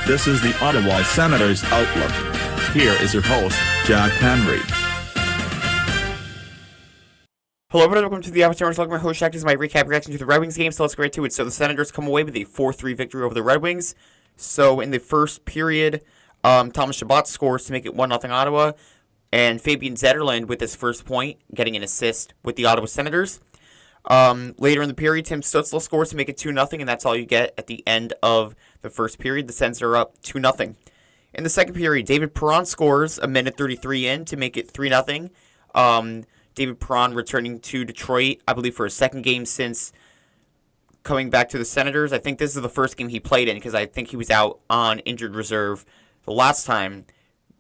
This is the Ottawa Senators Outlook. Here is your host, Jack Henry. Hello everyone, welcome to the Ottawa Senators Outlook. My host Jack. This is my recap reaction to the Red Wings game, so let's get right to it. So the Senators come away with a 4-3 victory over the Red Wings. So in the first period, Thomas Chabot scores to make it 1-0 Ottawa, and Fabian Zetterlund with his first point, getting an assist with the Ottawa Senators. Later in the period, Tim Stützle scores to make it 2-0, and that's all you get at the end of the first period. The Sens are up 2-0. In the second period, David Perron scores a minute 33 in to make it 3-0. David Perron returning to Detroit, I believe, for his second game since coming back to the Senators. I think this is the first game he played in because I think he was out on injured reserve the last time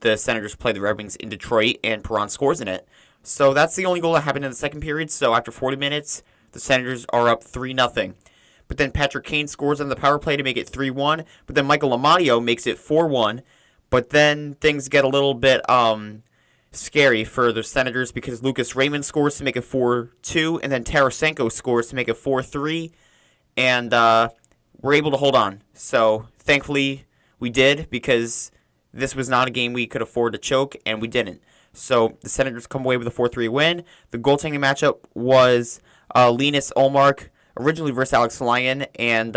the Senators played the Red Wings in Detroit, and Perron scores in it. So that's the only goal that happened in the second period. So after 40 minutes, the Senators are up 3-0. But then Patrick Kane scores on the power play to make it 3-1. But then Michael Amadio makes it 4-1. But then things get a little bit scary for the Senators because Lucas Raymond scores to make it 4-2. And then Tarasenko scores to make it 4-3. And we're able to hold on. So thankfully we did, because this was not a game we could afford to choke, and we didn't. So the Senators come away with a 4-3 win. The goaltending matchup was Linus Ullmark, originally versus Alex Lyon, and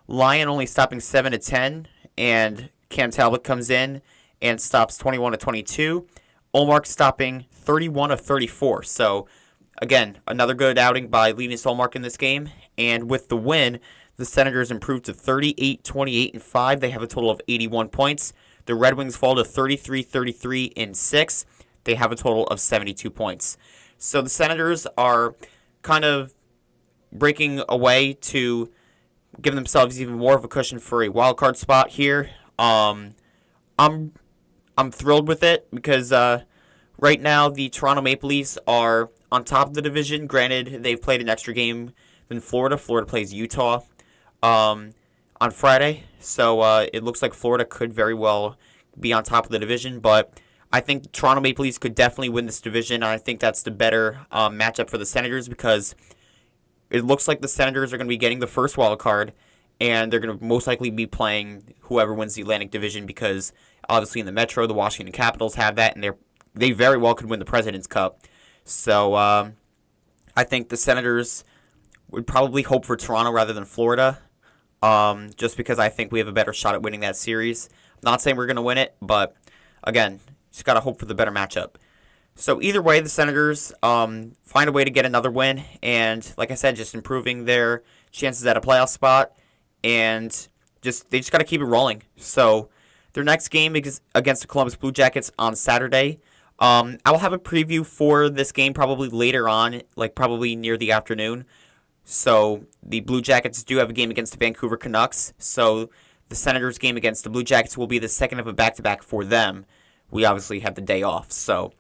Lyon only stopping 7-10, and Cam Talbot comes in and stops 21-22. Ullmark stopping 31-34. So again, another good outing by Linus Ullmark in this game, and with the win, the Senators improved to 38-28-5. They have a total of 81 points. The Red Wings fall to 33-33-6. They have a total of 72 points. So the Senators are kind of breaking away to give themselves even more of a cushion for a wild card spot here. I'm thrilled with it because right now the Toronto Maple Leafs are on top of the division. Granted, they've played an extra game than Florida. Florida plays Utah on Friday, so it looks like Florida could very well be on top of the division, but I think the Toronto Maple Leafs could definitely win this division, and I think that's the better matchup for the Senators because it looks like the Senators are going to be getting the first wild card, and they're going to most likely be playing whoever wins the Atlantic Division because obviously in the Metro, the Washington Capitals have that, and they very well could win the President's Cup. So I think the Senators would probably hope for Toronto rather than Florida, just because I think we have a better shot at winning that series. I'm not saying we're going to win it, but again, just got to hope for the better matchup. So either way, the Senators find a way to get another win, and like I said, just improving their chances at a playoff spot, and they just got to keep it rolling. So their next game is against the Columbus Blue Jackets on Saturday. I will have a preview for this game probably later on, like probably near the afternoon. So the Blue Jackets do have a game against the Vancouver Canucks. So the Senators game against the Blue Jackets will be the second of a back-to-back for them. We obviously have the day off. So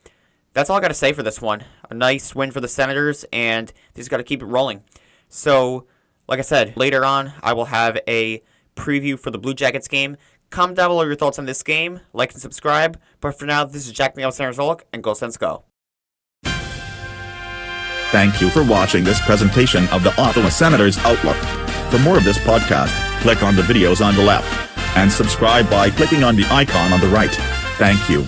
that's all I got to say for this one. A nice win for the Senators, and they just got to keep it rolling. So, like I said, later on I will have a preview for the Blue Jackets game. Comment down below your thoughts on this game. Like and subscribe. But for now, this is Jack the Senators Outlook, and go Sens go. Thank you for watching this presentation of the Ottawa Senators Outlook. For more of this podcast, click on the videos on the left, and subscribe by clicking on the icon on the right. Thank you.